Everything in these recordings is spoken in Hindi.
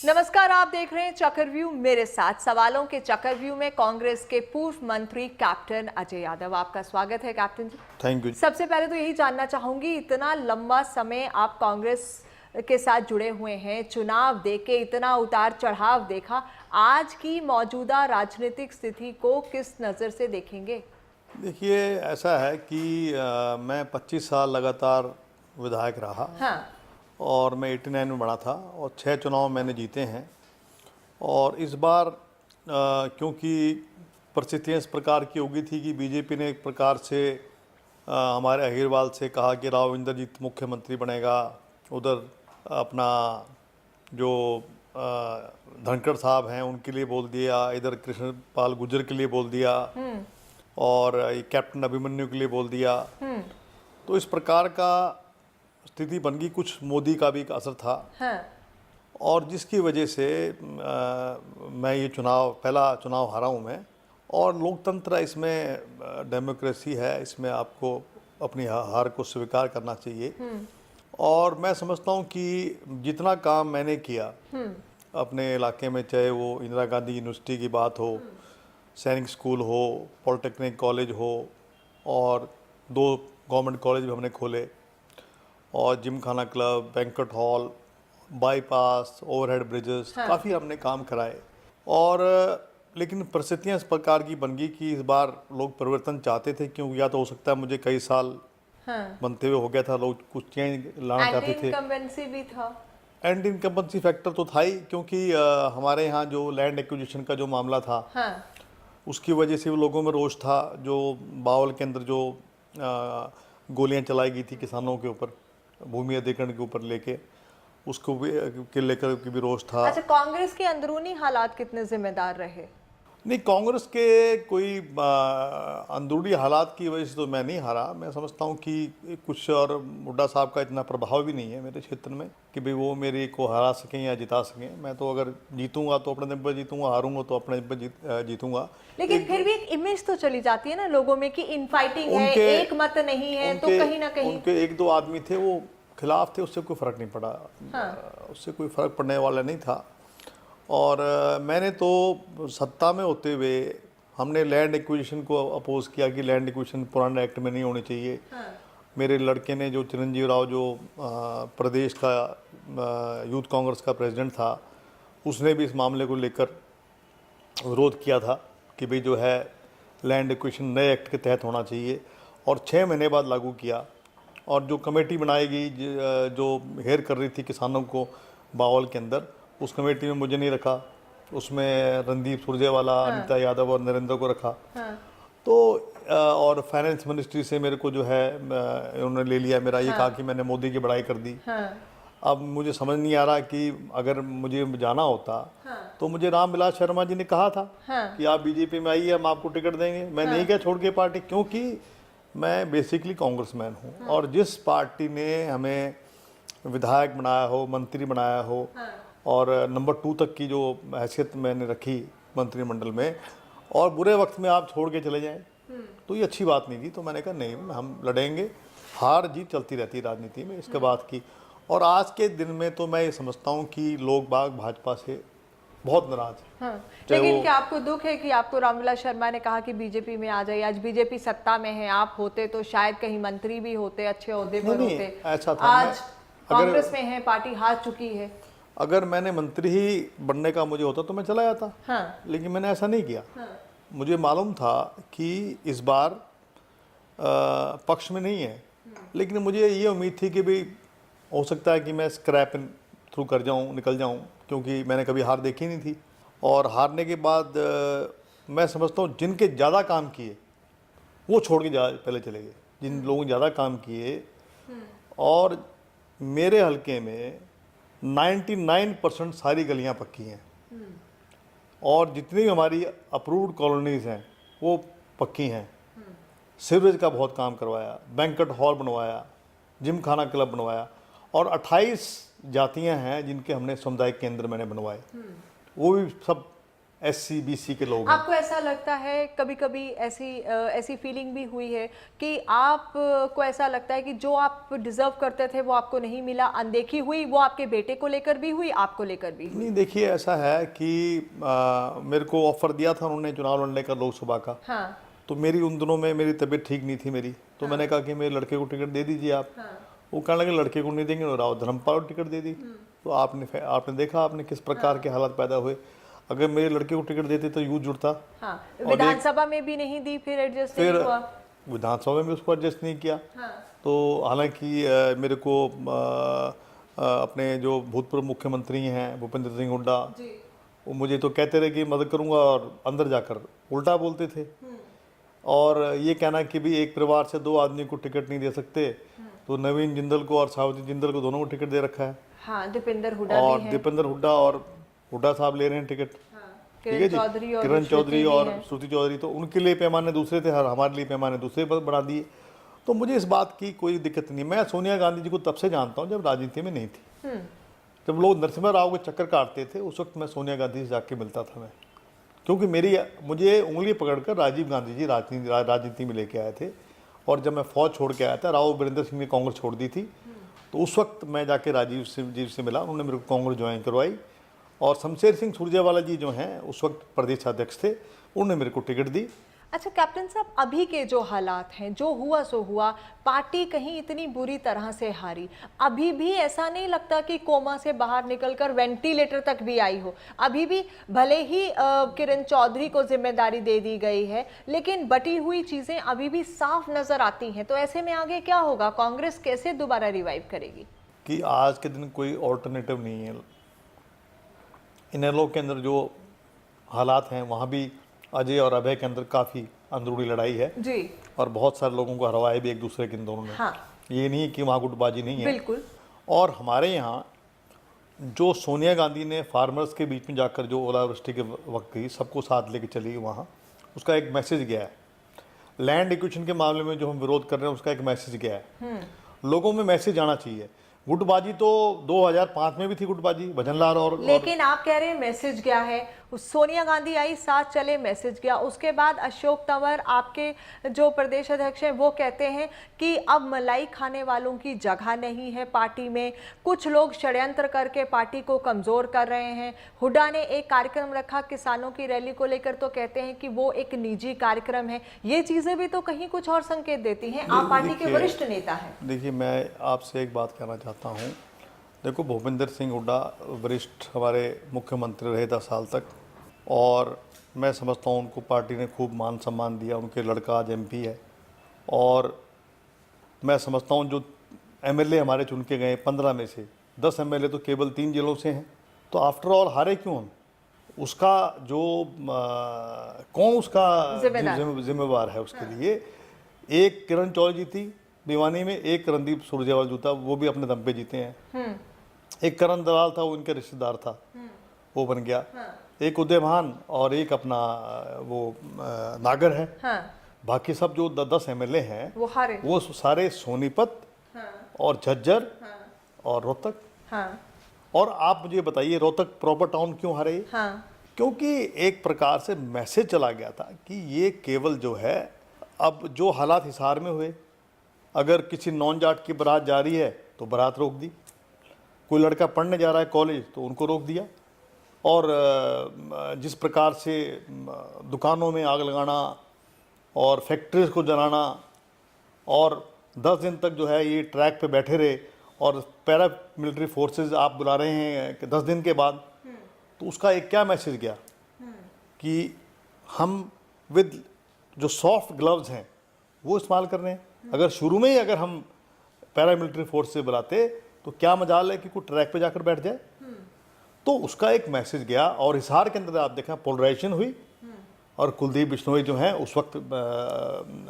नमस्कार, आप देख रहे हैं चक्रव्यूह मेरे साथ। सवालों के चक्रव्यूह में कांग्रेस के पूर्व मंत्री कैप्टन अजय यादव, आपका स्वागत है कैप्टन जी। Thank you. सबसे पहले तो यही जानना चाहूंगी, इतना लंबा समय आप कांग्रेस के साथ जुड़े हुए हैं, चुनाव देके इतना उतार चढ़ाव देखा, आज की मौजूदा राजनीतिक स्थिति को किस नजर से देखेंगे? देखिए, ऐसा है कि मैं 25 साल लगातार विधायक रहा। हाँ। और मैं 89 में बना था और 6 चुनाव मैंने जीते हैं। और इस बार क्योंकि परिस्थितियाँ इस प्रकार की हो गई थी कि बीजेपी ने एक प्रकार से हमारे अग्रवाल से कहा कि राव इंद्रजीत मुख्यमंत्री बनेगा, उधर अपना जो धनखड़ साहब हैं उनके लिए बोल दिया, इधर कृष्णपाल गुर्जर के लिए बोल दिया और कैप्टन अभिमन्यु के लिए बोल दिया। तो इस प्रकार का स्थिति बन गई, कुछ मोदी का भी एक असर था। हाँ। और जिसकी वजह से मैं ये पहला चुनाव हारा हूँ मैं। और लोकतंत्र इसमें डेमोक्रेसी है, इसमें आपको अपनी हार को स्वीकार करना चाहिए। और मैं समझता हूँ कि जितना काम मैंने किया अपने इलाके में, चाहे वो इंदिरा गांधी यूनिवर्सिटी की बात हो, सैनिक स्कूल हो, पॉलिटेक्निक कॉलेज हो, और 2 गवर्नमेंट कॉलेज भी हमने खोले, और Gymkhana club, banquet hall, bypass, overhead bridges, काफ़ी हमने काम कराए। और लेकिन परिस्थितियाँ इस प्रकार की बन गई कि इस बार लोग परिवर्तन चाहते थे, क्योंकि या तो हो सकता है मुझे कई साल बनते हुए हो गया था, लोग कुछ चेंज लाना चाहते थे। इनकम्बेंसी भी था। एंड इनकम्बेंसी फैक्टर तो था ही, क्योंकि हमारे यहाँ जो लैंड एक्विजिशन का जो मामला था, उसकी वजह से लोगों में रोष था। जो बावल के अंदर जो गोलियाँ चलाई गई थी किसानों के ऊपर, भूमि अधिग्रहण के ऊपर लेके, उसको भी के लेकर भी रोष था। अच्छा, कांग्रेस के अंदरूनी हालात कितने जिम्मेदार रहे? नहीं, कांग्रेस के कोई अंदरूनी हालात की वजह से तो मैं नहीं हारा। मैं समझता हूँ कि कुछ, और हुड्डा साहब का इतना प्रभाव भी नहीं है मेरे क्षेत्र में कि भाई वो मेरे को हरा सकें या जिता सकें। मैं तो अगर जीतूंगा तो अपने दम पर जीतूंगा, हारूंगा तो अपने दम पर जीतूंगा। लेकिन फिर भी एक इमेज तो चली जाती है ना लोगों में कि इनफाइटिंग है, एक मत नहीं है, तो कहीं ना कहीं उनके 1-2 आदमी थे वो खिलाफ थे, उससे कोई फर्क नहीं पड़ा। उससे कोई फर्क पड़ने वाला नहीं था। और मैंने तो सत्ता में होते हुए हमने लैंड एक्विजिशन को अपोज किया कि लैंड एक्विजिशन पुराने एक्ट में नहीं होनी चाहिए। मेरे लड़के ने, जो चिरंजीव राव, जो प्रदेश का यूथ कांग्रेस का प्रेसिडेंट था, उसने भी इस मामले को लेकर विरोध किया था कि भाई जो है लैंड एक्विजिशन नए एक्ट के तहत होना चाहिए। और 6 महीने बाद लागू किया। और जो कमेटी बनाएगी जो हेर कर रही थी किसानों को बावल के अंदर, उस कमेटी में मुझे नहीं रखा, उसमें रणदीप सुरजेवाला, अनीता यादव और नरेंद्र को रखा। तो और फाइनेंस मिनिस्ट्री से मेरे को जो है उन्होंने ले लिया मेरा, ये कहा कि मैंने मोदी की बड़ाई कर दी। अब मुझे समझ नहीं आ रहा कि अगर मुझे जाना होता तो मुझे रामविलास शर्मा जी ने कहा था कि आप बीजेपी में आइए, हम आपको टिकट देंगे। मैं नहीं गया छोड़ के पार्टी, क्योंकि मैं बेसिकली कांग्रेसमैन हूँ। और जिस पार्टी ने हमें विधायक बनाया हो, मंत्री बनाया हो, और नंबर 2 तक की जो हैसियत मैंने रखी मंत्रिमंडल में, और बुरे वक्त में आप छोड़ के चले जाएं, तो ये अच्छी बात नहीं थी। तो मैंने कहा नहीं, हम लड़ेंगे। हार जीत चलती रहती है राजनीति में, इसके बाद की। और आज के दिन में तो मैं ये समझता हूँ कि लोग बाग भाजपा से बहुत नाराज है। लेकिन क्या आपको दुख है कि आपको रामविलास शर्मा ने कहा कि बीजेपी में आ जाइए? आज बीजेपी सत्ता में है, आप होते तो शायद कहीं मंत्री भी होते, अच्छे ओहदे पर होते। ऐसा था, आज कांग्रेस में है, पार्टी हार चुकी है। अगर मैंने मंत्री ही बनने का मुझे होता तो मैं चला जाता। लेकिन मैंने ऐसा नहीं किया। मुझे मालूम था कि इस बार पक्ष में नहीं है, लेकिन मुझे ये उम्मीद थी कि भाई हो सकता है कि मैं स्क्रैप थ्रू कर जाऊं, निकल जाऊं, क्योंकि मैंने कभी हार देखी नहीं थी। और हारने के बाद मैं समझता हूँ जिनके ज़्यादा काम किए वो छोड़ के पहले चले गए, जिन लोगों ने ज़्यादा काम किए। और मेरे हलके में 99% सारी गलियां पक्की हैं, और जितनी भी हमारी अप्रूव्ड कॉलोनीज़ हैं वो पक्की हैं। सीवरेज का बहुत काम करवाया, बैंक्वेट हॉल बनवाया, जिमखाना क्लब बनवाया, और 28 जातियां हैं जिनके हमने सामुदायिक केंद्र मैंने बनवाए, वो भी सब SC BC के लोग हैं। आपको ऐसा लगता है, कभी कभी ऐसी फीलिंग भी हुई है कि आपको ऐसा लगता है कि जो आप डिजर्व करते थे वो आपको नहीं मिला, अनदेखी हुई, वो आपके बेटे को लेकर भी हुई, आपको लेकर भी हुई? नहीं, देखिए ऐसा है कि मेरे को ऑफर दिया था उन्होंने चुनाव लड़ने का लोकसभा का। हाँ। तो मेरी उन दिनों में मेरी तबीयत ठीक नहीं थी मेरी, तो मैंने कहा कि मेरे लड़के को टिकट दे दीजिए आप। वो कहने लगे लड़के को नहीं देंगे, राव धर्मपाल को टिकट दे दी। तो आपने देखा आपने किस प्रकार के हालात पैदा हुए। अगर मेरे लड़के को टिकट देते तो यूथ जुड़ता। हाँ, विधानसभा में भी नहीं दी, फिर एडजस्ट नहीं हुआ। विधानसभा में उसको एडजस्ट नहीं किया। तो हालांकि मेरे को अपने जो भूतपूर्व मुख्यमंत्री हैं भूपेंद्र सिंह हुड्डा, वो मुझे तो कहते रहे कि मदद करूंगा और अंदर जाकर उल्टा बोलते थे। और ये कहना कि भी एक परिवार से दो आदमी को टिकट नहीं दे सकते, तो नवीन जिंदल को और सावजी जिंदल को दोनों को टिकट दे रखा है। हाँ, दीपेंद्र हुड्डा और भी हैं। दीपेंद्र हुड्डा और हुड्डा साहब ले रहे हैं टिकट। ठीक है जी, किरण चौधरी और श्रुति चौधरी, तो उनके लिए पैमाने दूसरे थे, हमारे लिए पैमाने दूसरे पर बढ़ा दिए। तो मुझे इस बात की कोई दिक्कत नहीं। मैं सोनिया गांधी जी को तब से जानता हूँ जब राजनीति में नहीं थी। जब लोग नरसिम्हा राव के चक्कर काटते थे उस वक्त मैं सोनिया गांधी से जाके मिलता था मैं, क्योंकि मुझे उंगली पकड़कर राजीव गांधी जी राजनीति में लेके आए थे। और जब मैं फौज छोड़ के आया था, राव वीरेंद्र सिंह ने कांग्रेस छोड़ दी थी, तो उस वक्त मैं जाके राजीव जी से मिला, उन्होंने मेरे को कांग्रेस ज्वाइन करवाई। और शमशेर सिंह सुरजेवाला जी जो हैं उस वक्त प्रदेश अध्यक्ष थे, उन्होंने मेरे को टिकट दी। अच्छा कैप्टन साहब, अभी के जो हालात हैं, जो हुआ सो हुआ, पार्टी कहीं इतनी बुरी तरह से हारी, अभी भी ऐसा नहीं लगता कि कोमा से बाहर निकलकर वेंटिलेटर तक भी आई हो? अभी भी भले ही किरण चौधरी को जिम्मेदारी दे दी गई है, लेकिन बटी हुई चीजें अभी भी साफ नजर आती हैं। तो ऐसे में आगे क्या होगा? कांग्रेस कैसे दोबारा रिवाइव करेगी? कि आज के दिन कोई ऑल्टरनेटिव नहीं है। इनेलो के अंदर जो हालात हैं वहाँ भी अजय और अभय के अंदर काफ़ी अंदरूनी लड़ाई है जी, और बहुत सारे लोगों को हरवाया भी एक दूसरे के दोनों ने। हाँ, ये नहीं कि वहाँ गुटबाजी नहीं है। बिल्कुल। और हमारे यहाँ जो सोनिया गांधी ने फार्मर्स के बीच में जाकर जो ओलावृष्टि के वक्त की सबको साथ लेके चली वहाँ, उसका एक मैसेज गया है। लैंड एक्विजिशन के मामले में जो हम विरोध कर रहे हैं उसका एक मैसेज गया है। लोगों में मैसेज आना चाहिए। गुटबाजी तो 2005 में भी थी गुटबाजी, भजनलाल और लेकिन आप कह रहे हैं मैसेज गया है। सोनिया गांधी आई, साथ चले, मैसेज गया। उसके बाद अशोक तंवर आपके जो प्रदेश अध्यक्ष हैं वो कहते हैं कि अब मलाई खाने वालों की जगह नहीं है पार्टी में, कुछ लोग षड्यंत्र करके पार्टी को कमजोर कर रहे हैं। हुड्डा ने एक कार्यक्रम रखा किसानों की रैली को लेकर, तो कहते हैं कि वो एक निजी कार्यक्रम है। ये चीजें भी तो कहीं कुछ और संकेत देती हैं। आप पार्टी के वरिष्ठ नेता हैं। देखिए, मैं आपसे एक बात कहना चाहता हूँ। देखो, भूपेंद्र सिंह हुड्डा वरिष्ठ हमारे मुख्यमंत्री रहे 10 साल तक, और मैं समझता हूँ उनको पार्टी ने खूब मान सम्मान दिया। उनके लड़का आज MP है। और मैं समझता हूँ जो MLA हमारे चुन के गए 15 में से 10 MLA तो केवल 3 जिलों से हैं। तो आफ्टर ऑल हारे क्यों हम? उसका जो कौन उसका जिम्मेवार है उसके लिए? एक किरण चौधरी जीती भिवानी में, एक रणदीप सुरजेवाला जीता, वो भी अपने दम पे जीते हैं। एक करण दलाल था, वो इनका रिश्तेदार था, वो बन गया। एक उदयमान और एक अपना वो नागर है। बाकी सब जो 10 MLA हैं वो हारे, वो सारे सोनीपत और झज्जर और रोहतक। और आप मुझे बताइए रोहतक प्रॉपर टाउन क्यों हारे? क्योंकि एक प्रकार से मैसेज चला गया था कि ये केवल जो है, अब जो हालात हिसार में हुए, अगर किसी नॉन जाट की बारात जा रही है तो बारात रोक दी, कोई लड़का पढ़ने जा रहा है कॉलेज तो उनको रोक दिया। और जिस प्रकार से दुकानों में आग लगाना और फैक्ट्रीज को जलाना, और 10 दिन तक जो है ये ट्रैक पे बैठे रहे, और पैरा मिलिट्री फोर्सेस आप बुला रहे हैं कि 10 दिन के बाद, तो उसका एक क्या मैसेज गया कि हम विद जो सॉफ्ट ग्लव्स हैं वो इस्तेमाल कर रहे हैं। अगर शुरू में ही अगर हम पैरा मिलिट्री फोर्स से बुलाते तो क्या मजाल है कि कोई ट्रैक पे जाकर बैठ जाए? तो उसका एक मैसेज गया। और हिसार के अंदर आप देखें पोलराइजेशन हुई, और कुलदीप बिश्नोई जो हैं उस वक्त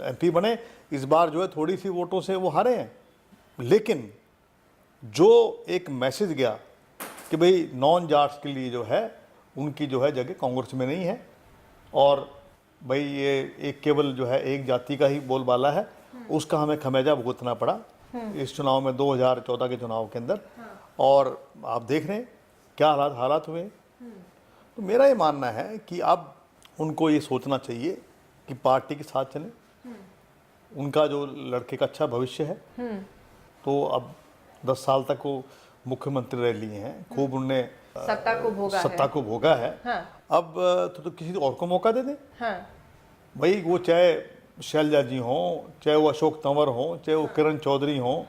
MP बने, इस बार जो है थोड़ी सी वोटों से वो हारे हैं। लेकिन जो एक मैसेज गया कि भाई नॉन जाट्स के लिए जो है उनकी जो है जगह कांग्रेस में नहीं है, और भाई ये एक केवल जो है एक जाति का ही बोलबाला है, उसका हमें खमेजा भुगतना पड़ा इस चुनाव में 2014 के चुनाव के अंदर। और आप देख रहे हैं क्या हालात हुए। तो मेरा ये मानना है कि अब उनको ये सोचना चाहिए कि पार्टी के साथ चलें, उनका जो लड़के का अच्छा भविष्य है, तो अब 10 साल तक वो मुख्यमंत्री रह लिए हैं, खूब उनने सत्ता को भोगा है। हाँ। अब तो किसी और को मौका दे दें। हाँ। भाई वो चाहे शैलजा जी हों, चाहे वो अशोक तंवर हों, चाहे वो किरण चौधरी हों,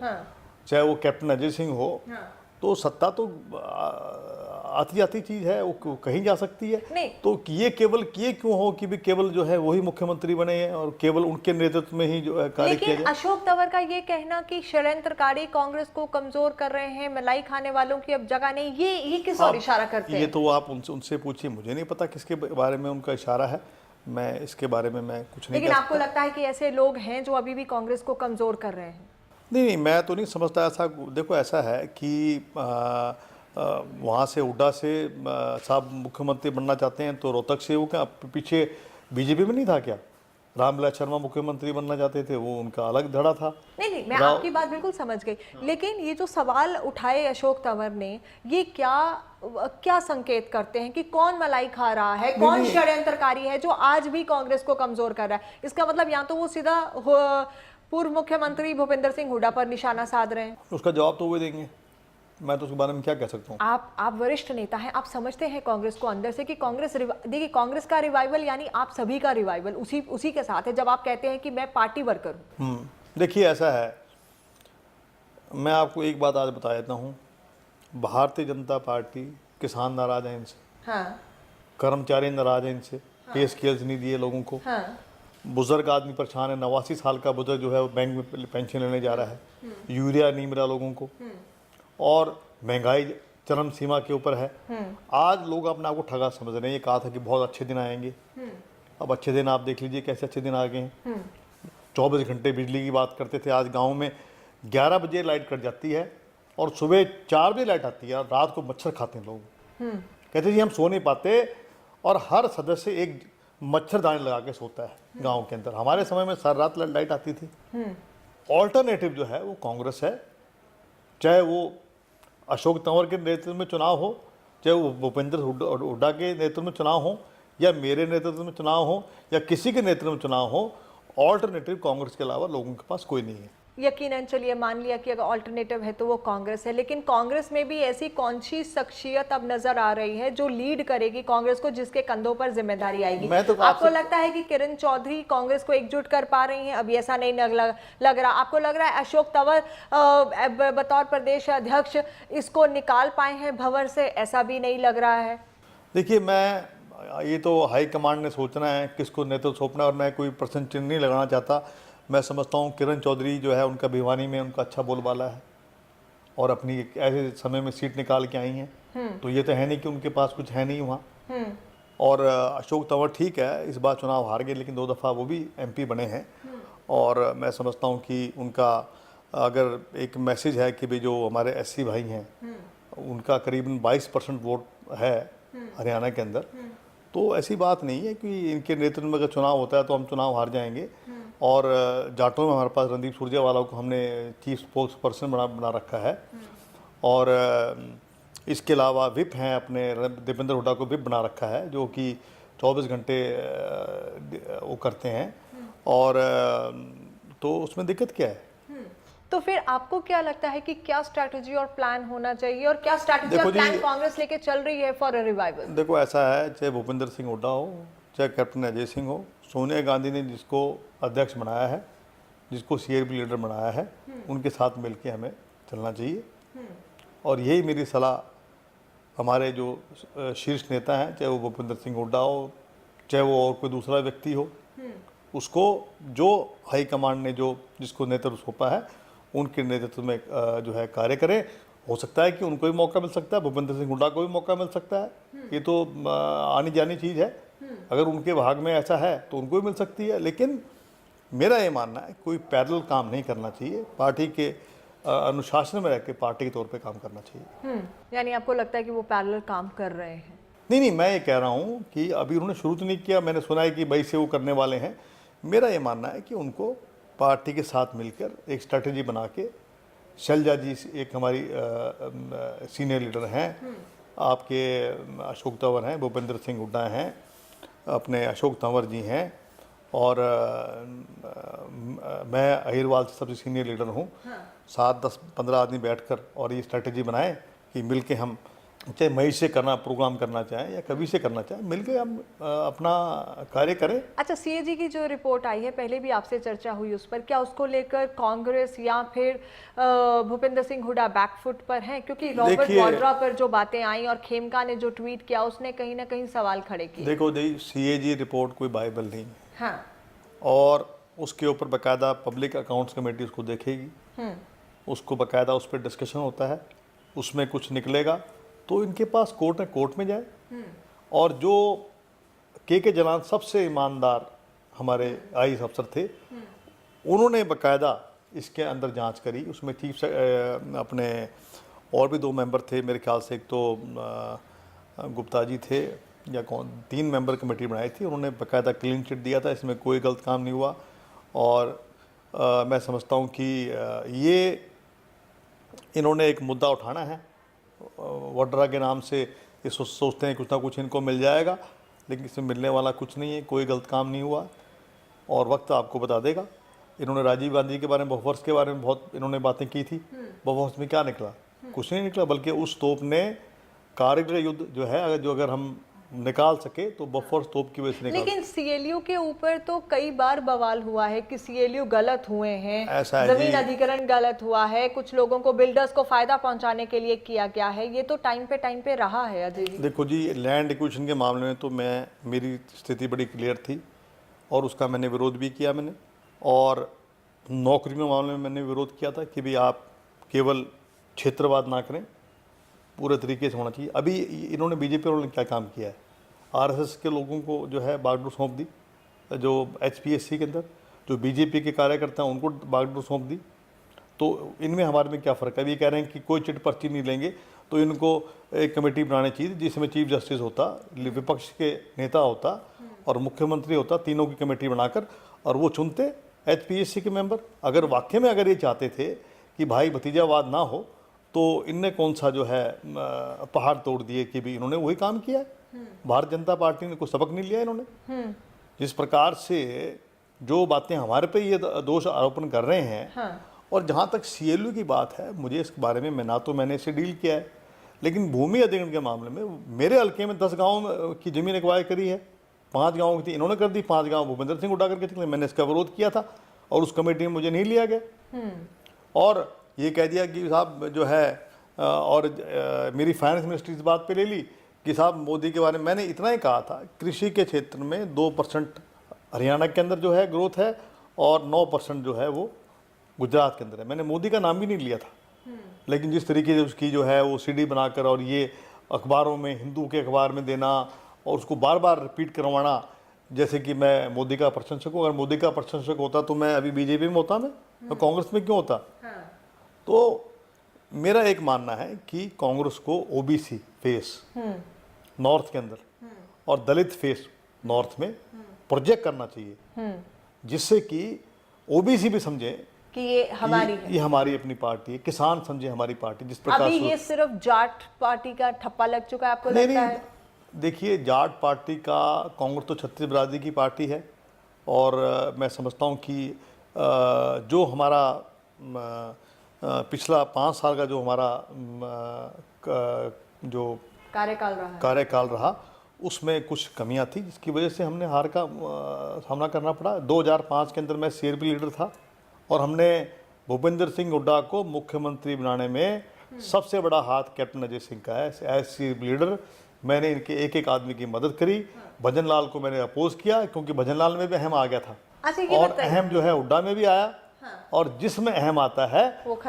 चाहे वो कैप्टन अजय सिंह हो, तो सत्ता तो आती जाती चीज है, वो कहीं जा सकती है। नहीं। तो ये क्यों हो कि भी केवल जो है वही मुख्यमंत्री बने हैं और केवल उनके नेतृत्व में ही जो है कार्य किया लेकिन जाए। अशोक तंवर का ये कहना कि षड्यंत्रकारी कांग्रेस को कमजोर कर रहे हैं, मलाई खाने वालों की अब जगह नहीं, ये किस और इशारा करते हैं? ये तो आप उनसे पूछिए, मुझे नहीं पता किसके बारे में उनका इशारा है, मैं इसके बारे में मैं कुछ नहीं। लेकिन आपको लगता है कि ऐसे लोग हैं जो अभी भी कांग्रेस को कमजोर कर रहे हैं? नहीं, मैं तो नहीं समझता ऐसा। देखो, ऐसा है कि वहाँ से हुड्डा से साहब मुख्यमंत्री बनना चाहते हैं, तो रोहतक से वो क्या पीछे बीजेपी में नहीं था क्या? रामविलास शर्मा मुख्यमंत्री बनना चाहते थे, वो उनका अलग धड़ा था। नहीं, मैं आपकी बात बिल्कुल समझ गई, लेकिन ये जो सवाल उठाए अशोक तंवर ने, ये क्या संकेत करते हैं कि कौन मलाई खा रहा है, कौन षड्यंत्रकारी है जो आज भी कांग्रेस को कमजोर कर रहा है? इसका मतलब या तो वो सीधा पूर्व मुख्यमंत्री भूपेंद्र सिंह हुड्डा पर निशाना साध रहे हैं। उसका जवाब तो वो देंगे, मैं तो उसके बारे में क्या कह सकता हूँ। आप वरिष्ठ नेता हैं, आप समझते हैं कांग्रेस को अंदर से कि देखिए कांग्रेस का रिवाइवल यानी आप सभी का रिवाइवल उसी के साथ है, जब आप कहते हैं कि मैं पार्टी वर्कर हूँ। देखिए, ऐसा है, मैं आपको एक बात आज बता देता हूँ, भारतीय जनता पार्टी, किसान नाराज हैं इनसे, हाँ। कर्मचारी नाराज हैं इनसे, पे स्केल्स नहीं दिए लोगों को, हाँ। बुजुर्ग आदमी परेशान है, 89 साल का बुजुर्ग जो है वो बैंक में पेंशन लेने जा रहा है, यूरिया नहीं मिला लोगों को, और महंगाई चरम सीमा के ऊपर है। आज लोग अपने आप को ठगा समझ रहे हैं। ये कहा था कि बहुत अच्छे दिन आएंगे, अब अच्छे दिन आप देख लीजिए कैसे अच्छे दिन आ गए हैं। 24 घंटे बिजली की बात करते थे, आज गांव में 11 बजे लाइट कट जाती है और सुबह 4 बजे लाइट आती है, और रात को मच्छर खाते हैं लोग। कहते जी हम सो नहीं पाते, और हर सदस्य एक मच्छरदानी लगा के सोता है गांव के अंदर। हमारे समय में सारी रात लाइट आती थी। ऑल्टरनेटिव जो है वो कांग्रेस है, चाहे वो अशोक तंवर के नेतृत्व में चुनाव हो, चाहे वो भूपेंद्र हुड्डा के नेतृत्व में चुनाव हो, या मेरे नेतृत्व में चुनाव हो, या किसी के नेतृत्व में चुनाव हो, ऑल्टरनेटिव कांग्रेस के अलावा लोगों के पास कोई नहीं है। यकीनन, चलिए मान लिया कि अगर ऑल्टरनेटिव है तो वो कांग्रेस है, लेकिन कांग्रेस में भी ऐसी कौन सी शख्सियत अब नजर आ रही है जो लीड करेगी कांग्रेस को, जिसके कंधों पर जिम्मेदारी आएगी? आपको लगता है कि किरण चौधरी कांग्रेस को एकजुट कर पा रही हैं? अभी ऐसा नहीं लग रहा। आपको लग रहा है अशोक तंवर बतौर प्रदेश अध्यक्ष इसको निकाल पाए हैं भंवर से? ऐसा भी नहीं लग रहा है। देखिए, ये तो हाईकमांड ने सोचना है किसको नेतृत्व सौंपना, और मैं कोई प्रश्न चिन्ह नहीं लगाना चाहता। मैं समझता हूँ किरण चौधरी जो है, उनका भिवानी में उनका अच्छा बोलबाला है, और अपनी ऐसे समय में सीट निकाल के आई हैं, तो ये तो है नहीं कि उनके पास कुछ है नहीं वहाँ। और अशोक तंवर ठीक है, इस बार चुनाव हार गए, लेकिन 2 दफ़ा वो भी एमपी बने हैं, और मैं समझता हूँ कि उनका अगर एक मैसेज है कि भाई जो हमारे एससी भाई हैं, उनका करीबन 22% वोट है हरियाणा के अंदर, तो ऐसी बात नहीं है कि इनके नेतृत्व में अगर चुनाव होता है तो हम चुनाव हार जाएंगे। और जाटों में हमारे पास रणदीप सुरजेवाला को हमने चीफ स्पोक्स पर्सन बना रखा है, और इसके अलावा विप हैं, अपने दीपेंद्र हुड्डा को विप बना रखा है, जो कि 24 घंटे वो करते हैं, और तो उसमें दिक्कत क्या है? तो फिर आपको क्या लगता है कि क्या स्ट्रैटेजी और प्लान होना चाहिए, और क्या स्ट्रैटेजी और प्लान कांग्रेस लेके चल रही है फॉर अ रिवाइवल? देखो, ऐसा है, चाहे भूपेंद्र सिंह हुड्डा हो, चाहे कैप्टन अजय सिंह हो, सोनिया गांधी ने जिसको अध्यक्ष बनाया है, जिसको सीआरपी लीडर बनाया है, उनके साथ मिलके हमें चलना चाहिए। और यही मेरी सलाह हमारे जो शीर्ष नेता हैं, चाहे वो भूपेंद्र सिंह हुड्डा हो, चाहे वो और कोई दूसरा व्यक्ति हो, उसको जो हाईकमांड ने जिसको नेतृत्व सौंपा है, उनके नेतृत्व में जो है कार्य करें। हो सकता है कि उनको भी मौका मिल सकता है, भूपेंद्र सिंह हुड्डा को भी मौका मिल सकता है, ये तो आनी जानी चीज़ है। अगर उनके भाग में ऐसा है तो उनको भी मिल सकती है, लेकिन मेरा ये मानना है कोई पैरेलल काम नहीं करना चाहिए, पार्टी के अनुशासन में रह के पार्टी के तौर पे काम करना चाहिए। यानी आपको लगता है कि वो पैरेलल काम कर रहे हैं? नहीं, मैं ये कह रहा हूँ कि अभी उन्होंने शुरू तो नहीं किया, मैंने सुना है कि भाई से वो करने वाले हैं। मेरा ये मानना है कि उनको पार्टी के साथ मिलकर एक स्ट्रैटेजी बना के, शैलजा जी एक हमारी सीनियर लीडर हैं, आपके अशोक तंवर हैं, भूपेंद्र सिंह हुड्डा हैं, अपने अशोक तंवर जी हैं, और मैं अहिरवाल से सबसे सीनियर लीडर हूँ। 7-10-15 आदमी बैठकर और ये स्ट्रेटजी बनाएं कि मिलके हम, चाहे मई से करना प्रोग्राम करना चाहें या कभी से करना चाहें, मिलके हम अपना कार्य करें। अच्छा, सीएजी की जो रिपोर्ट आई है, पहले भी आपसे चर्चा हुई उस पर, क्या उसको लेकर कांग्रेस या फिर भूपेंद्र सिंह हुड्डा बैकफुट पर हैं? क्योंकि रॉबर्ट वाड्रा पर जो बातें आई और खेमका ने जो ट्वीट किया, उसने कहीं ना कहीं सवाल खड़े किए। देखो सीएजी रिपोर्ट कोई बाइबल नहीं है। हाँ। और उसके ऊपर बाकायदा पब्लिक अकाउंट्स कमेटी उसको देखेगी, उसको बाकायदा उस पर डिस्कशन होता है, उसमें कुछ निकलेगा तो इनके पास कोर्ट है, कोर्ट में जाए। और जो के जलान सबसे ईमानदार हमारे आईएएस अफसर थे, उन्होंने बाकायदा इसके अंदर जांच करी। उसमें चीफ अपने और भी 2 मेंबर थे मेरे ख्याल से, एक तो गुप्ता जी थे या कौन, 3 मेंबर कमेटी बनाई थी, उन्होंने बाकायदा क्लीन चिट दिया था, इसमें कोई गलत काम नहीं हुआ। और मैं समझता हूँ कि ये इन्होंने एक मुद्दा उठाना है वाड्रा के नाम से, ये सोचते हैं कुछ ना कुछ इनको मिल जाएगा, लेकिन इसमें मिलने वाला कुछ नहीं है, कोई गलत काम नहीं हुआ और वक्त आपको बता देगा। इन्होंने राजीव गांधी के बारे में, बॉफर्स के बारे में बहुत इन्होंने बातें की थी, बॉफर्स में क्या निकला? कुछ नहीं निकला, बल्कि उस तोप ने कारगिल युद्ध जो है, अगर हम निकाल सके तो बॉफर्स तोप की वजह से निकाल। लेकिन सीएलयू के ऊपर तो कई बार बवाल हुआ है कि सीएलयू गलत हुए हैं, ऐसा है जमीन अधिग्रहण गलत हुआ है, कुछ लोगों को, बिल्डर्स को फायदा पहुंचाने के लिए किया गया है। ये तो टाइम पे रहा है अजय जी। देखो जी, लैंड एक्विजिशन के मामले में तो मेरी स्थिति बड़ी क्लियर थी और उसका मैंने विरोध भी किया मैंने, और नौकरी में मामले में मैंने विरोध किया था कि भाई आप केवल क्षेत्रवाद ना करें, पूरे तरीके से होना चाहिए। अभी इन्होंने बीजेपी वालों ने क्या काम किया है, आरएसएस के लोगों को जो है बागडोर सौंप दी, जो एचपीएससी के अंदर जो बीजेपी के कार्यकर्ता हैं उनको बागडोर सौंप दी। तो इनमें हमारे में क्या फ़र्क है? अभी कह रहे हैं कि कोई चिट पर्ची नहीं लेंगे, तो इनको एक कमेटी बनानी चाहिए जिसमें चीफ जस्टिस होता, विपक्ष के नेता होता और मुख्यमंत्री होता, तीनों की कमेटी बनाकर, और वो चुनते एचपीएससी के मेंबर। अगर वाकई में अगर ये चाहते थे कि भाई भतीजावाद ना हो, तो इनने कौन सा जो है पहाड़ तोड़ दिए कि भी इन्होंने वही काम किया है। भारतीय जनता पार्टी ने कोई सबक नहीं लिया इन्होंने। जिस प्रकार से जो बातें हमारे पे ये दोष आरोपण कर रहे हैं। हाँ। और जहाँ तक सीएलयू की बात है, मुझे इस बारे में ना तो मैंने इसे डील किया है, लेकिन भूमि अधिग्रहण के मामले में मेरे हल्के में 10 गाँव की जमीन एक्वायर करी है, 5 गाँव की थी, इन्होंने कर दी, 5 गाँव भूपेंद्र सिंह उठा करके चले। मैंने इसका विरोध किया था और उस कमेटी में मुझे नहीं लिया गया और ये कह दिया कि साहब जो है, और मेरी फाइनेंस मिनिस्ट्री इस बात पे ले ली कि साहब मोदी के बारे में मैंने इतना ही कहा था, कृषि के क्षेत्र में 2% हरियाणा के अंदर जो है ग्रोथ है और 9% जो है वो गुजरात के अंदर है। मैंने मोदी का नाम भी नहीं लिया था, लेकिन जिस तरीके से उसकी जो है वो सीडी बनाकर और ये अखबारों में, हिंदू के अखबार में देना और उसको बार बार रिपीट करवाना, जैसे कि मैं मोदी का प्रशंसक हूँ। अगर मोदी का प्रशंसक होता तो मैं अभी बीजेपी में होता, मैं कांग्रेस में क्यों होता? तो मेरा एक मानना है कि कांग्रेस को ओबीसी फेस नॉर्थ के अंदर और दलित फेस नॉर्थ में प्रोजेक्ट करना चाहिए, जिससे कि ओबीसी भी समझे कि ये हमारी है, ये हमारी अपनी पार्टी है, किसान समझे हमारी पार्टी। जिस प्रकार अभी ये सिर्फ जाट पार्टी का ठप्पा लग चुका है, आपको लगता है? देखिए, जाट पार्टी का, कांग्रेस तो छत्तीस बिरादरी की पार्टी है और मैं समझता हूँ कि जो हमारा पिछला 5 साल का जो हमारा जो कार्यकाल रहा उसमें कुछ कमियां थी, जिसकी वजह से हमने हार का सामना करना पड़ा। 2005 के अंदर मैं सीआरपी लीडर था और हमने भूपेंद्र सिंह हुड्डा को मुख्यमंत्री बनाने में सबसे बड़ा हाथ कैप्टन अजय सिंह का है। एज सीआरपी लीडर मैंने इनके एक एक आदमी की मदद करी। भजन लाल को मैंने अपोज किया क्योंकि भजन लाल में भी अहम आ गया था और अहम जो है हुड्डा में भी आया। और जिसमें अहम आता है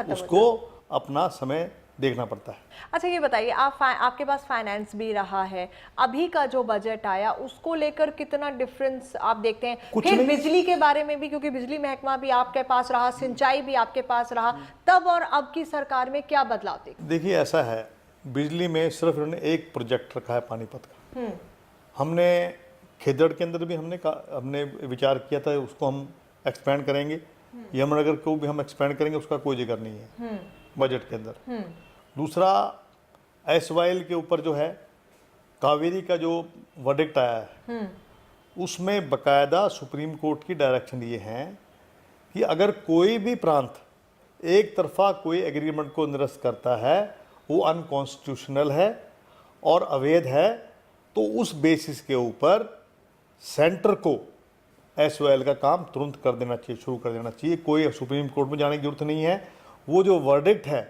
उसको अपना समय देखना पड़ता है। अच्छा, ये बताइए, आपके पास फाइनेंस भी रहा है, अभी का जो बजट आया उसको लेकर कितना डिफरेंस आप देखते हैं? फिर बिजली के बारे में भी, क्योंकि बिजली महकमा भी आपके पास रहा, सिंचाई भी आपके पास रहा, तब और अब की सरकार में क्या बदलाव देखते? देखिए, ऐसा है, बिजली में सिर्फ इन्होंने एक प्रोजेक्ट रखा है पानीपत का। हमने खेदड़ के अंदर भी हमने विचार किया था, उसको हम एक्सपेंड करेंगे। यमुनानगर को भी हम एक्सपेंड करेंगे, उसका कोई जिक्र नहीं है बजट के अंदर। दूसरा, एसवाइएल के ऊपर जो है कावेरी का जो वर्डिक्ट आया है उसमें बकायदा सुप्रीम कोर्ट की डायरेक्शन ये है कि अगर कोई भी प्रांत एक तरफा कोई एग्रीमेंट को निरस्त करता है वो अनकॉन्स्टिट्यूशनल है और अवैध है, तो उस बेसिस के ऊपर सेंटर को एसवाइएल का काम तुरंत कर देना चाहिए, शुरू कर देना चाहिए। कोई सुप्रीम कोर्ट में जाने की जरूरत नहीं है। वो जो वर्डिक्ट है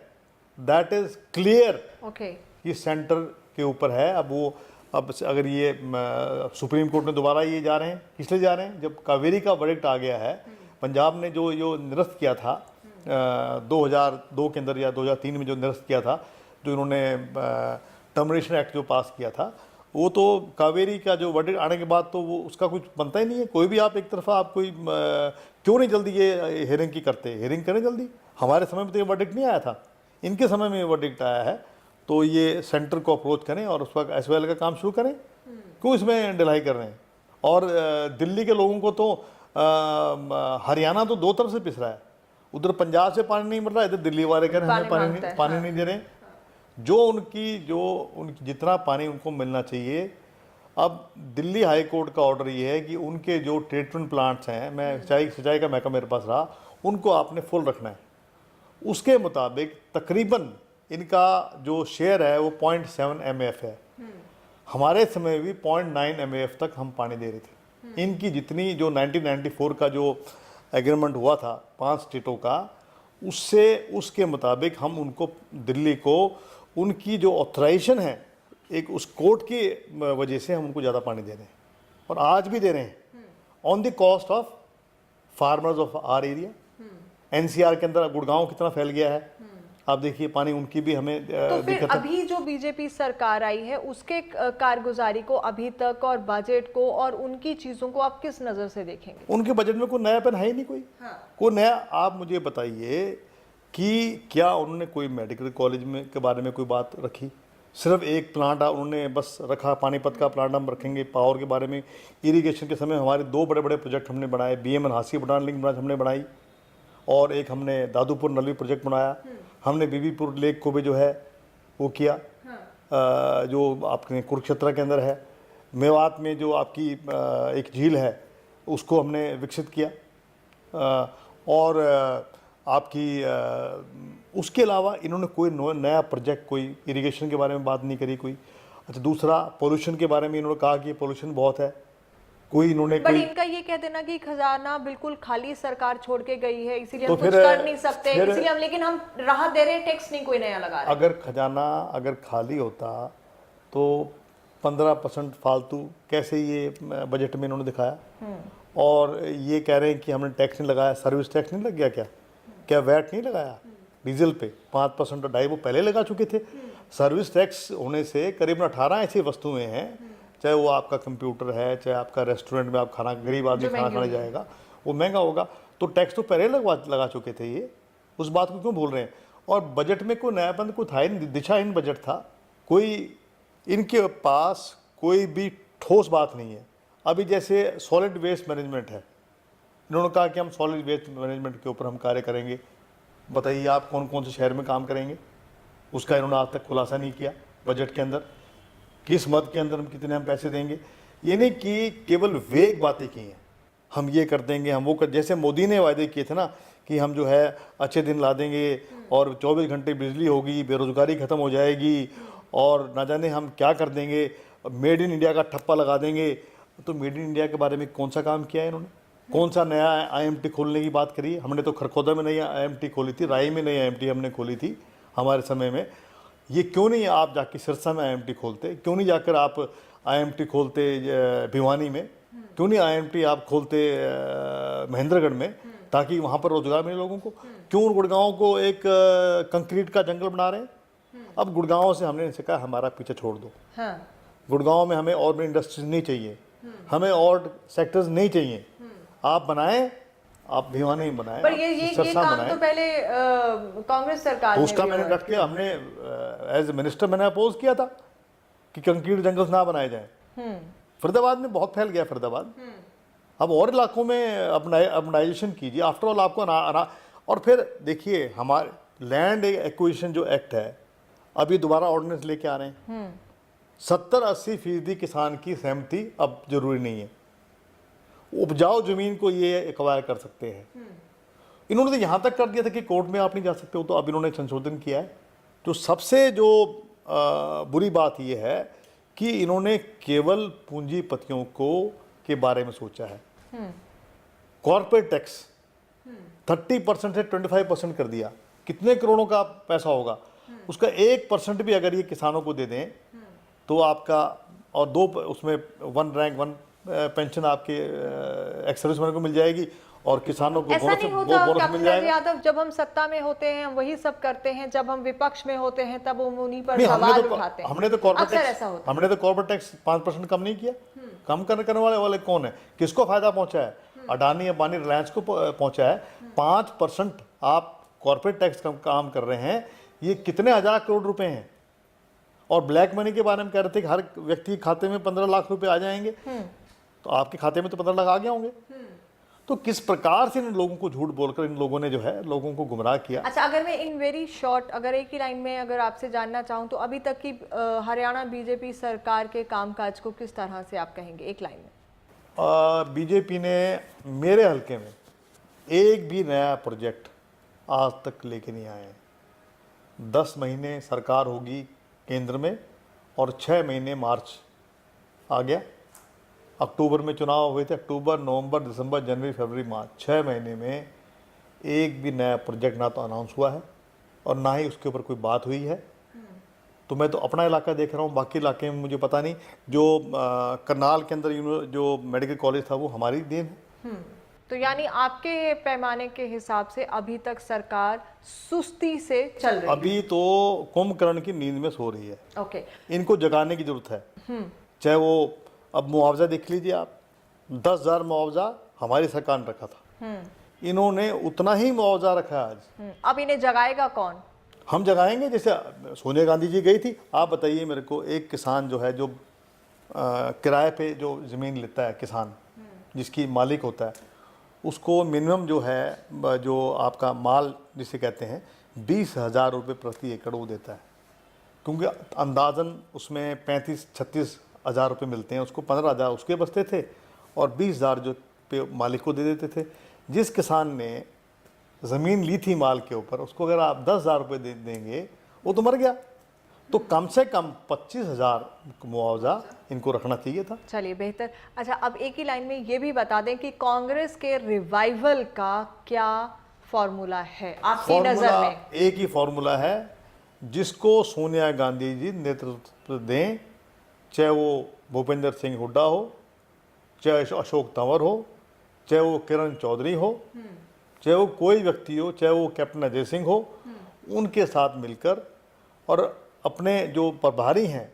दैट इज क्लियर कि सेंटर के ऊपर है। अब अगर ये सुप्रीम कोर्ट में दोबारा ये जा रहे हैं, किस लिए जा रहे हैं? जब कावेरी का वर्डिक्ट आ गया है, पंजाब ने जो निरस्त किया था 2002 के अंदर या 2003 में जो निरस्त किया था, जो इन्होंने टर्मिनेशन एक्ट जो पास किया था, वो तो कावेरी का जो वर्डिक्ट आने के बाद तो वो उसका कुछ बनता ही नहीं है। कोई भी आप एक तरफा आप कोई क्यों नहीं जल्दी ये हेयरिंग की करते? हेयरिंग करें जल्दी। हमारे समय में तो ये वर्डिक्ट नहीं आया था, इनके समय में ये वर्डिक्ट आया है, तो ये सेंटर को अप्रोच करें और उस वक्त एसवाइएल का काम शुरू करें। क्यों इसमें डिलाई कर रहे हैं? और दिल्ली के लोगों को तो हरियाणा तो दो तरफ से पिस रहा है, उधर पंजाब से पानी नहीं मिल रहा है, इधर दिल्ली वाले कह रहे हैं हमें पानी नहीं दे रहे। जो उनकी जितना पानी उनको मिलना चाहिए, अब दिल्ली हाई कोर्ट का ऑर्डर ये है कि उनके जो ट्रीटमेंट प्लांट्स हैं, मैं सिंचाई का महकमा मेरे पास रहा, उनको आपने फुल रखना है। उसके मुताबिक तकरीबन इनका जो शेयर है वो 0.7 MF है। हमारे समय भी 0.9 MF तक हम पानी दे रहे थे। इनकी जितनी जो 1994 का जो एग्रीमेंट हुआ था 5 स्टेटों का, उसके मुताबिक हम उनको दिल्ली को उनकी जो ऑथराइजेशन है एक उस कोर्ट की वजह से हम उनको ज़्यादा पानी दे रहे हैं, और आज भी दे रहे हैं on the cost of farmers of our area. NCR के अंदर गुड़गांव कितना फैल गया है, आप देखिए पानी उनकी भी हमें तो फिर अभी जो बीजेपी सरकार आई है उसके कारगुजारी को अभी तक और बजट को और उनकी चीजों को आप किस नजर से देखेंगे? उनके बजट में कोई नयापन है ही नहीं, कोई नया। आप मुझे बताइए कि क्या उन्होंने कोई मेडिकल कॉलेज में के बारे में कोई बात रखी? सिर्फ एक प्लांट उन्होंने बस रखा, पानीपत का प्लांट हम रखेंगे। पावर के बारे में, इरिगेशन के समय हमारे 2 बड़े बड़े प्रोजेक्ट हमने बनाए, BMN हासी बटान लिंक ब्रांच हमने बनाई, और एक हमने दादूपुर नलवी प्रोजेक्ट बनाया। हमने बीबीपुर लेक को भी जो है वो किया, जो आपके कुरुक्षेत्र के अंदर है। मेवात में जो आपकी एक झील है उसको हमने विकसित किया, और आपकी उसके अलावा इन्होंने कोई नया प्रोजेक्ट, कोई इरिगेशन के बारे में बात नहीं करी कोई। अच्छा, दूसरा पोल्यूशन के बारे में इन्होंने कहा कि पोल्यूशन बहुत है, कोई इन्होंने बट इनका ये कह देना कि खजाना बिल्कुल खाली सरकार छोड़ के गई है, इसीलिए हम कुछ कर नहीं सकते, इसीलिए लेकिन हम राहत दे रहे हैं, टैक्स नहीं कोई नया लगा रहे। अगर खजाना अगर खाली होता तो 15% फालतू कैसे ये बजट में इन्होंने दिखाया? और ये कह रहे हैं कि हमने टैक्स नहीं लगाया। सर्विस टैक्स नहीं लग गया क्या वैट नहीं लगाया डीजल पे? 5% और 2.5 वो पहले लगा चुके थे। सर्विस टैक्स होने से करीबन 18 ऐसी वस्तुएं हैं, चाहे वो आपका कंप्यूटर है, चाहे आपका रेस्टोरेंट में आप खाना, गरीब आदमी खाना खाने जाएगा, वो महंगा होगा, तो टैक्स तो पहले लगा चुके थे। ये उस बात को क्यों भूल रहे हैं? और बजट में कोई नयापन कोई था ही नहीं, दिशाहीन बजट था। कोई इनके पास कोई भी ठोस बात नहीं है। अभी जैसे सॉलिड वेस्ट मैनेजमेंट है, इन्होंने कहा कि हम सॉलिड वेस्ट मैनेजमेंट के ऊपर हम कार्य करेंगे। बताइए आप कौन कौन से शहर में काम करेंगे? उसका इन्होंने आज तक खुलासा नहीं किया बजट के अंदर। किस मद के अंदर हम कितने हम पैसे देंगे? ये नहीं कि केवल वेग बातें की हैं, हम ये कर देंगे, हम वो कर, जैसे मोदी ने वायदे किए थे ना कि हम जो है अच्छे दिन ला देंगे और 24 घंटे बिजली होगी, बेरोजगारी ख़त्म हो जाएगी, और ना जाने हम क्या कर देंगे, मेड इन इंडिया का ठप्पा लगा देंगे। तो मेड इन इंडिया के बारे में कौन सा काम किया है इन्होंने? कौन सा नया IMT खोलने की बात करी? हमने तो खरखोदा में नई IMT खोली थी, राई में नई IMT हमने खोली थी हमारे समय में। ये क्यों नहीं आप जाके सिरसा में IMT खोलते? क्यों नहीं जाकर आप IMT खोलते भिवानी में? क्यों नहीं IMT आप खोलते महेंद्रगढ़ में, ताकि वहाँ पर रोजगार मिले लोगों को? क्यों गुड़गांव को एक कंक्रीट का जंगल बना रहे हैं? अब गुड़गांव से हमने इनसे कहा हमारा पीछे छोड़ दो। गुड़गांव में हमें और भी इंडस्ट्रीज नहीं चाहिए, हमें और सेक्टर्स नहीं चाहिए। आप बनाएं, आप भिवानी में बनाएं, पर ये काम तो पहले कांग्रेस सरकार तो उसका मैंने रख के हमने एज मिनिस्टर मैंने अपोज किया था कि कंक्रीट जंगल्स ना बनाए जाएं। फरीदाबाद में बहुत फैल गया फरीदाबाद। अब और इलाकों में अर्बनाइजेशन कीजिए। आफ्टर ऑल आपको और फिर देखिए हमारे लैंड एक्विजिशन जो एक्ट है, अभी दोबारा ऑर्डिनेंस लेके आ रहे हैं। 70-80% किसान की सहमति अब जरूरी नहीं है, उपजाऊ जमीन को ये एक्वायर कर सकते हैं। इन्होंने तो यहाँ तक कर दिया था कि कोर्ट में आप नहीं जा सकते हो, तो अब इन्होंने संशोधन किया है। तो सबसे जो बुरी बात यह है कि इन्होंने केवल पूंजीपतियों को के बारे में सोचा है। कॉर्पोरेट टैक्स 30% से 25% कर दिया। कितने करोड़ों का पैसा होगा, उसका 1% भी अगर ये किसानों को दे दें तो आपका, और 2 उसमें 1 रैंक 1 पेंशन आपके एक्स सर्विसमैन को मिल जाएगी और किसानों को ऐसा नहीं होता बोनस मिल जाएगा। यादव, जब हम सत्ता में होते हैं हम वही सब करते हैं, जब हम विपक्ष में होते हैं तब हम उन्हीं पर सवाल उठाते हैं। हमने तो कॉर्पोरेट टैक्स 5% कम नहीं किया। कम करने वाले कौन है, किसको फायदा पहुंचा है? अडानी, अंबानी, रिलायंस को पहुंचा है। 5% आप कॉर्पोरेट टैक्स काम कर रहे हैं, ये कितने हजार करोड़ रुपए हैं। और ब्लैक मनी के बारे में कह रहे थे कि हर व्यक्ति के खाते में 15 लाख रुपए आ जाएंगे, तो आपके खाते में तो 15 लाख आ गए होंगे। तो किस प्रकार से इन लोगों को झूठ बोलकर इन लोगों ने जो है लोगों को गुमराह किया। अच्छा, अगर मैं इन वेरी शॉर्ट, अगर एक ही लाइन में अगर आपसे जानना चाहूँ तो अभी तक की हरियाणा बीजेपी सरकार के कामकाज को किस तरह से आप कहेंगे एक लाइन में? बीजेपी ने मेरे हल्के में एक भी नया प्रोजेक्ट आज तक लेके नहीं आए। 10 महीने सरकार होगी केंद्र में और 6 महीने मार्च आ गया। अक्टूबर में चुनाव हुए थे, अक्टूबर, नवंबर, दिसंबर, जनवरी, फरवरी, मार्च, 6 महीने में एक भी नया प्रोजेक्ट ना तो अनाउंस हुआ है और ना ही उसके ऊपर कोई बात हुई है। तो मैं तो अपना इलाका देख रहा हूँ, बाकी इलाके में मुझे पता नहीं। जो करनाल के अंदर जो मेडिकल कॉलेज था वो हमारी देन है। तो यानी आपके पैमाने के हिसाब से अभी तक सरकार सुस्ती से चल रही है। अभी तो कुंभकर्ण की नींद में सो रही है। ओके, इनको जगाने की जरूरत है। चाहे वो, अब मुआवजा देख लीजिए आप, 10,000 मुआवजा हमारी सरकार ने रखा था, इन्होंने उतना ही मुआवजा रखा है आज। अब इन्हें जगाएगा कौन? हम जगाएंगे। जैसे सोनिया गांधी जी गई थी, आप बताइए मेरे को, एक किसान जो है, जो किराए पे जो ज़मीन लेता है किसान, जिसकी मालिक होता है, उसको मिनिमम जो है, जो आपका माल जिसे कहते हैं, 20,000 रुपये प्रति एकड़ वो देता है। क्योंकि अंदाजन उसमें 35-36 हज़ार रुपये मिलते हैं, उसको 15,000 उसके बचते थे और 20,000 जो पे मालिक को दे देते थे। जिस किसान ने ज़मीन ली थी माल के ऊपर, उसको अगर आप 10,000 रुपये दे देंगे, वो तो मर गया। तो कम से कम 25,000 मुआवजा इनको रखना चाहिए था। चलिए, बेहतर। अच्छा, अब एक ही लाइन में ये भी बता दें कि कांग्रेस के रिवाइवल का क्या फॉर्मूला है आपकी नजर में? एक ही फॉर्मूला है, जिसको सोनिया गांधी जी नेतृत्व दें, चाहे वो भूपेंद्र सिंह हुड्डा हो, चाहे अशोक तंवर हो, चाहे वो किरण चौधरी हो, चाहे वो कोई व्यक्ति हो, चाहे वो कैप्टन अजय सिंह हो, उनके साथ मिलकर और अपने जो प्रभारी हैं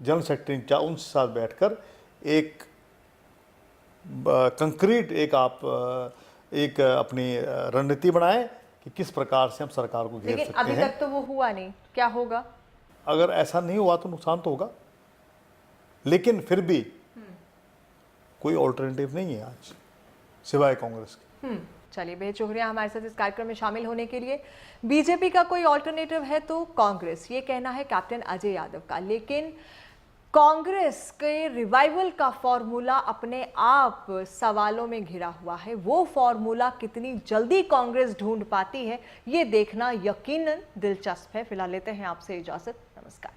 जनरल सेक्रेटरी उनके साथ बैठकर एक कंक्रीट एक अपनी रणनीति बनाएं कि किस प्रकार से हम सरकार को घेर सकते हैं। अभी तक तो वो हुआ नहीं, क्या होगा? अगर ऐसा नहीं हुआ तो नुकसान तो होगा, लेकिन फिर भी कोई ऑल्टरनेटिव नहीं है आज सिवाय कांग्रेस के। चलिए, बेहद शुक्रिया हमारे साथ इस कार्यक्रम में शामिल होने के लिए। बीजेपी का कोई ऑल्टरनेटिव है तो कांग्रेस, ये कहना है कैप्टन अजय यादव का। लेकिन कांग्रेस के रिवाइवल का फॉर्मूला अपने आप सवालों में घिरा हुआ है। वो फॉर्मूला कितनी जल्दी कांग्रेस ढूंढ पाती है, ये देखना यकीनन दिलचस्प है। फिलहाल लेते हैं आपसे इजाजत। नमस्कार।